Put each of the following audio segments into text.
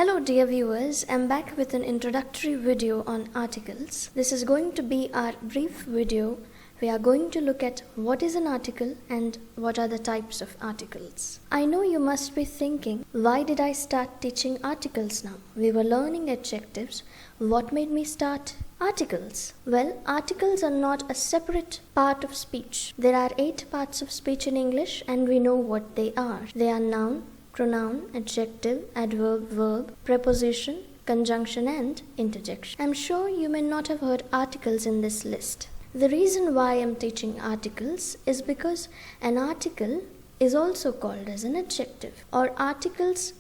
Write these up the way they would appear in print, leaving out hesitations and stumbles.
Hello dear viewers, I'm back with an introductory video on articles. This is going to be our brief video. We are going to look at what is an article and what are the types of articles. I know you must be thinking, why did I start teaching articles now? We were learning adjectives. What made me start articles? Well, articles are not a separate part of speech. There are 8 parts of speech in English and we know what they are. They are noun, pronoun, adjective, adverb, verb, preposition, conjunction and interjection. I'm sure you may not have heard articles in this list. The reason why I'm teaching articles is because an article is also called as an adjective, or articles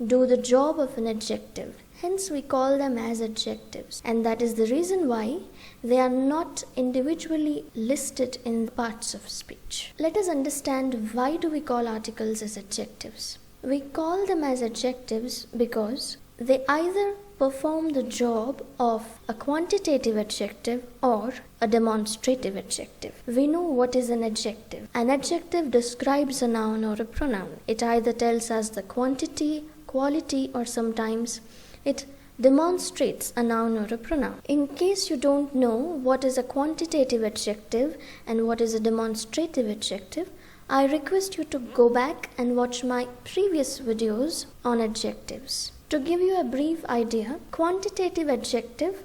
do the job of an adjective. Hence we call them as adjectives, and that is the reason why they are not individually listed in parts of speech. Let us understand, why do we call articles as adjectives? We call them as adjectives because they either perform the job of a quantitative adjective or a demonstrative adjective. We know what is an adjective. An adjective describes a noun or a pronoun. It either tells us the quantity, quality, or sometimes it demonstrates a noun or a pronoun. In case you don't know what is a quantitative adjective and what is a demonstrative adjective, I request you to go back and watch my previous videos on adjectives. To give you a brief idea, quantitative adjective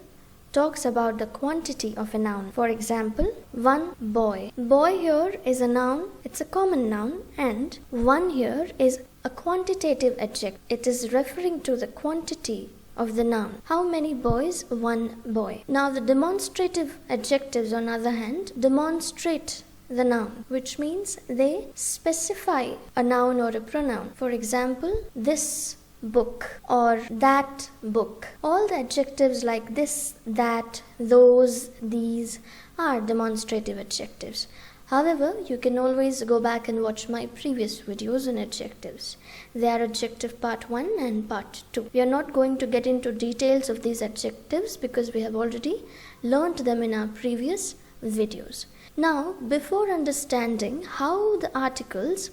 talks about the quantity of a noun. For example, one boy. Boy here is a noun, it's a common noun, and one here is a quantitative adjective. It is referring to the quantity of the noun. How many boys? One boy. Now the demonstrative adjectives, on the other hand, demonstrate the noun, which means they specify a noun or a pronoun. For example, this book or that book. All the adjectives like this, that, those, these are demonstrative adjectives. However, you can always go back and watch my previous videos on adjectives. They are adjective part 1 and part 2. We are not going to get into details of these adjectives because we have already learnt them in our previous videos. Now, before understanding how the articles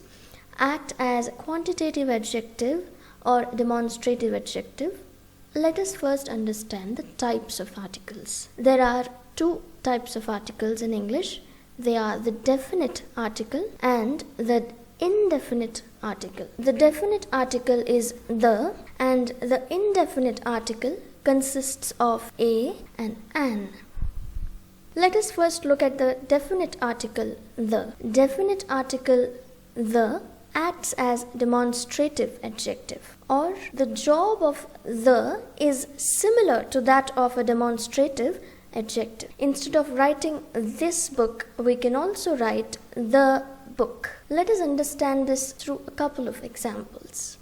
act as a quantitative adjective or demonstrative adjective, let us first understand the types of articles. There are 2 types of articles in English. They are the definite article and the indefinite article. The definite article is the, and the indefinite article consists of a and an. Let us first look at the definite article the. Definite article the acts as demonstrative adjective, or the job of the is similar to that of a demonstrative adjective. Instead of writing this book, we can also write the book. Let us understand this through a couple of examples.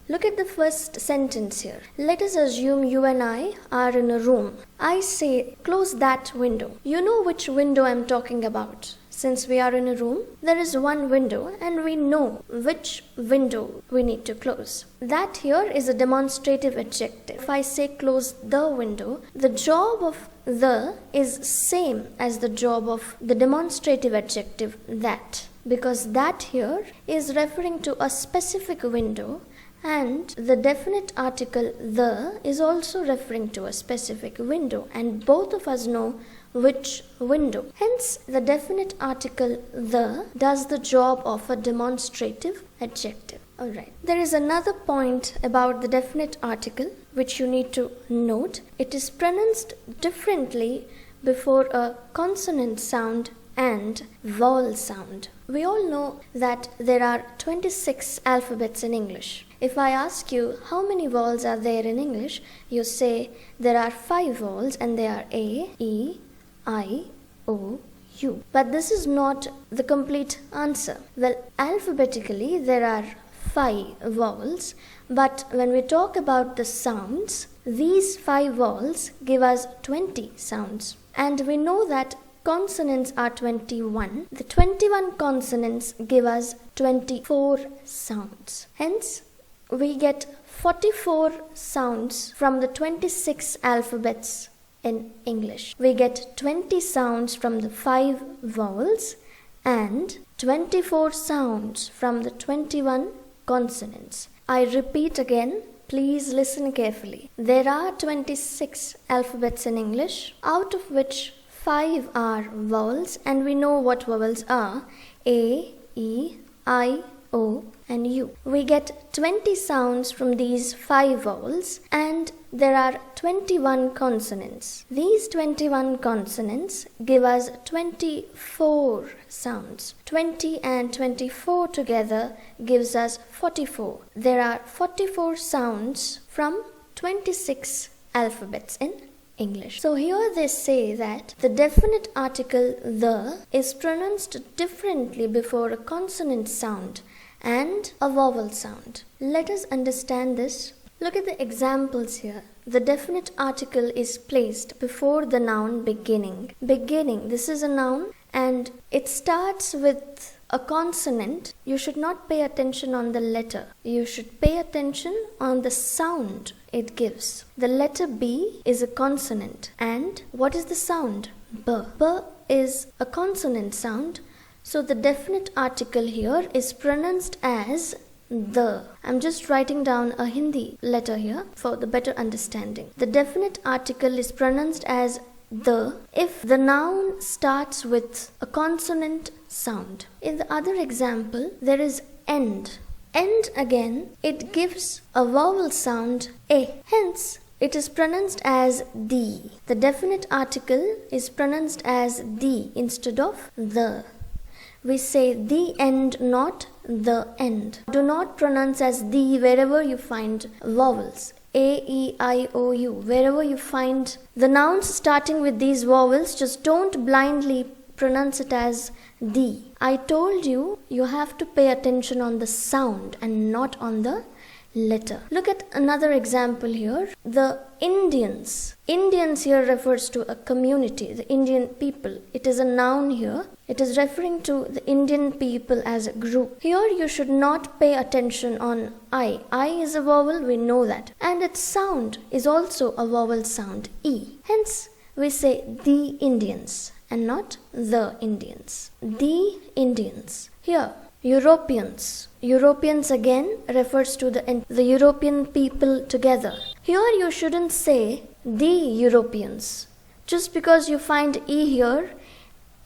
Look at the first sentence here. Let us assume you and I are in a room. I say, close that window. You know which window I'm talking about. Since we are in a room, there is one window and we know which window we need to close. That here is a demonstrative adjective. If I say close the window, the job of the is same as the job of the demonstrative adjective that, because that here is referring to a specific window, and the definite article the is also referring to a specific window, and both of us know which window. Hence, the definite article the does the job of a demonstrative adjective. Alright. There is another point about the definite article which you need to note. It is pronounced differently before a consonant sound and vowel sound. We all know that there are 26 alphabets in English. If I ask you how many vowels are there in English, you say there are 5 vowels and they are A, E, I, O, U. But this is not the complete answer. Well, alphabetically there are 5 vowels, but when we talk about the sounds, these 5 vowels give us 20 sounds. And we know that consonants are 21. The 21 consonants give us 24 sounds. Hence, we get 44 sounds from the 26 alphabets in English. We get 20 sounds from the 5 vowels and 24 sounds from the 21 consonants. I repeat again, Please listen carefully. There are 26 alphabets in English, out of which 5 are vowels, and we know what vowels are: A, E, I, O, and U. We get 20 sounds from these 5 vowels, and there are 21 consonants. These 21 consonants give us 24 sounds. 20 and 24 together gives us 44. There are 44 sounds from 26 alphabets in English. So here they say that the definite article the is pronounced differently before a consonant sound and a vowel sound. Let us understand this. Look at the examples here. The definite article is placed before the noun beginning. Beginning, this is a noun and it starts with a consonant. You should not pay attention on the letter. You should pay attention on the sound it gives. The letter B is a consonant. And what is the sound? B. B is a consonant sound. So the definite article here is pronounced as the. I'm just writing down a Hindi letter here for the better understanding. The definite article is pronounced as the if the noun starts with a consonant sound. In the other example, there is end. End again, it gives a vowel sound A. Hence, it is pronounced as the. The definite article is pronounced as the instead of the. We say the end, not the end. Do not pronounce as the wherever you find vowels. A, E, I, O, U. Wherever you find the nouns starting with these vowels, just don't blindly pronounce it as the. I told you, you have to pay attention on the sound and not on the letter. Look at another example here. The Indians. Indians here refers to a community, the Indian people. It is a noun here. It is referring to the Indian people as a group. Here you should not pay attention on I. I is a vowel, we know that. And its sound is also a vowel sound, E. Hence, we say the Indians and not the Indians. The Indians. Here, Europeans. Europeans again refers to the European people together. Here you shouldn't say the Europeans. Just because you find E here,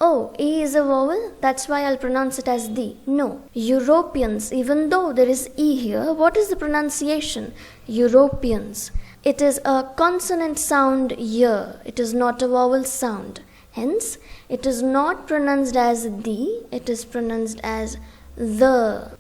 oh, E is a vowel, that's why I'll pronounce it as the. No. Europeans, even though there is E here, what is the pronunciation? Europeans. It is a consonant sound here. It is not a vowel sound. Hence, it is not pronounced as the, it is pronounced as the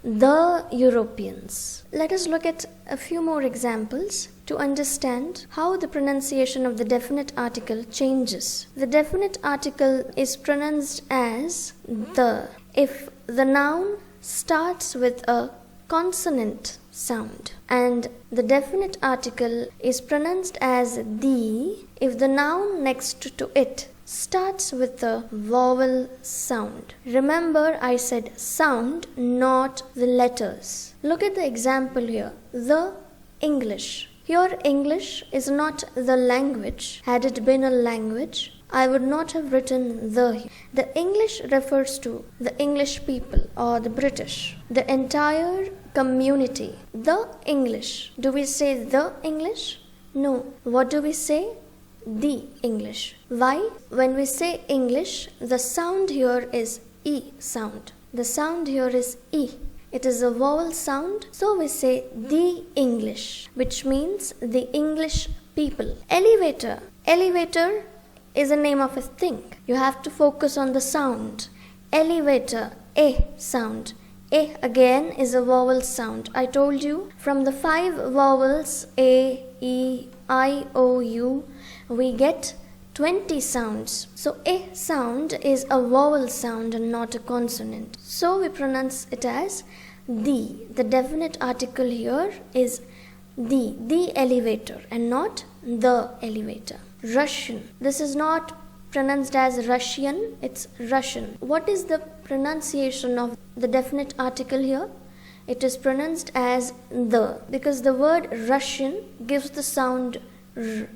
Europeans. Let us look at a few more examples to understand how the pronunciation of the definite article changes. The definite article is pronounced as the if the noun starts with a consonant sound, and the definite article is pronounced as the if the noun next to it starts with the vowel sound. Remember, I said sound, not the letters. Look at the example here. The English. Here, English is not the language. Had it been a language, I would not have written the. The English refers to the English people or the British, the entire community. The English. Do we say the English? No. What do we say? The English. Why? When we say English, the sound here is E sound. The sound here is E. It is a vowel sound, so we say the English, which means the English people. Elevator. Elevator is the name of a thing. You have to focus on the sound. Elevator, A sound. A again is a vowel sound. I told you from the 5 vowels A, E, I, O, U, we get 20 sounds. So A sound is a vowel sound and not a consonant. So we pronounce it as the. The definite article here is the elevator and not the elevator. Russian. This is not pronounced as Russian, it's Russian. What is the pronunciation of the definite article here? It is pronounced as the, because the word Russian gives the sound R.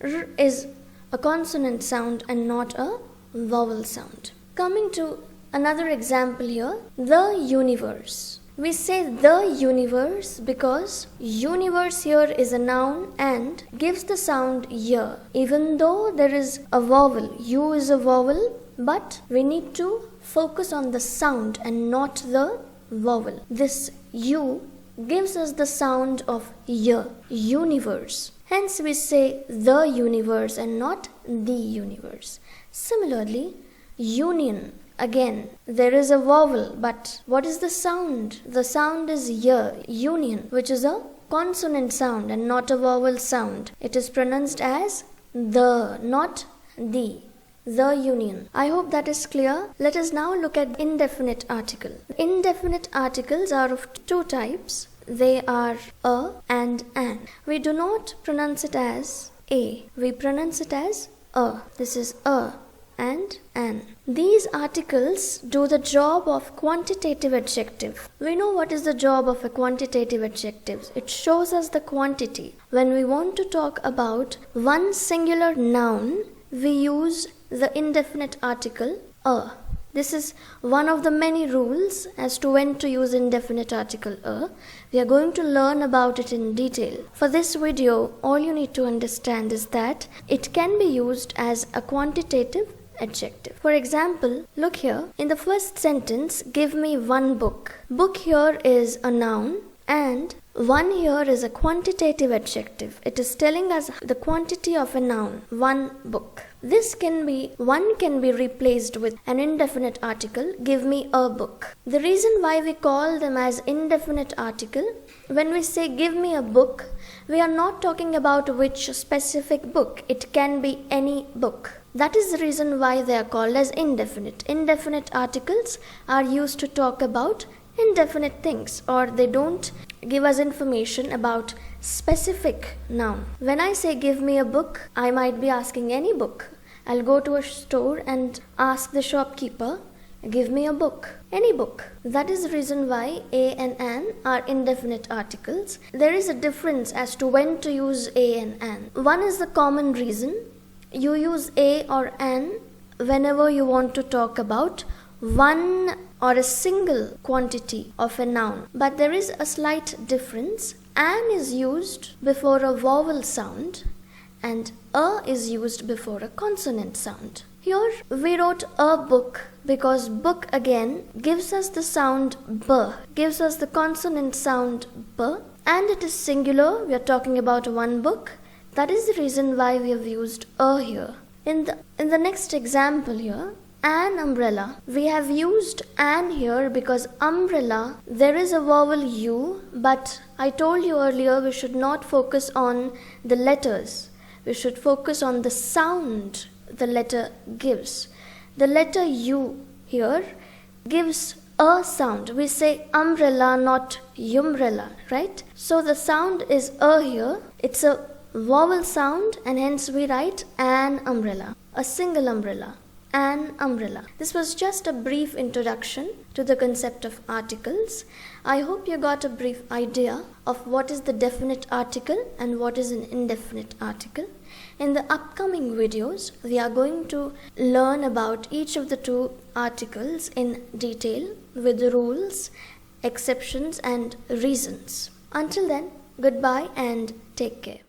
R is a consonant sound and not a vowel sound. Coming to another example here, the universe. We say the universe because universe here is a noun and gives the sound y. Even though there is a vowel, u is a vowel, but we need to focus on the sound and not the vowel. This u gives us the sound of y, universe. Hence we say the universe and not the universe. Similarly, union. Again, there is a vowel, but what is the sound? The sound is y, union, which is a consonant sound and not a vowel sound. It is pronounced as the, not the union. I hope that is clear. Let us now look at indefinite article. Indefinite articles are of two types. They are a and an. We do not pronounce it as a. We pronounce it as a. This is a and an. These articles do the job of quantitative adjective. We know what is the job of a quantitative adjective. It shows us the quantity. When we want to talk about one singular noun, we use the indefinite article a. This is one of the many rules as to when to use indefinite article a. We are going to learn about it in detail. For this video, all you need to understand is that it can be used as a quantitative adjective. For example, look here. In the first sentence, give me one book. Book here is a noun and one here is a quantitative adjective. It is telling us the quantity of a noun, one book. One can be replaced with an indefinite article, give me a book. The reason why we call them as indefinite article, when we say give me a book, we are not talking about which specific book. It can be any book. That is the reason why they are called as indefinite. Indefinite articles are used to talk about indefinite things, or they don't give us information about specific noun. When I say give me a book, I might be asking any book. I'll go to a store and ask the shopkeeper, give me a book, any book. That is the reason why a and an are indefinite articles. There is a difference as to when to use a and an. One is the common reason. You use a or an whenever you want to talk about one or a single quantity of a noun. But there is a slight difference. An is used before a vowel sound and a is used before a consonant sound. Here we wrote a book because book again gives us the sound b, gives us the consonant sound b, and it is singular. We are talking about one book. That is the reason why we have used a here. In the next example here, an umbrella. We have used an here because umbrella, there is a vowel u, but I told you earlier we should not focus on the letters. We should focus on the sound the letter gives. The letter u here gives a sound. We say umbrella, not umbrella, right? So the sound is a here. It's a vowel sound and hence we write an umbrella, a single umbrella. An umbrella. This was just a brief introduction to the concept of articles. I hope you got a brief idea of what is the definite article and what is an indefinite article. In the upcoming videos, we are going to learn about each of the two articles in detail with the rules, exceptions and reasons. Until then, goodbye and take care.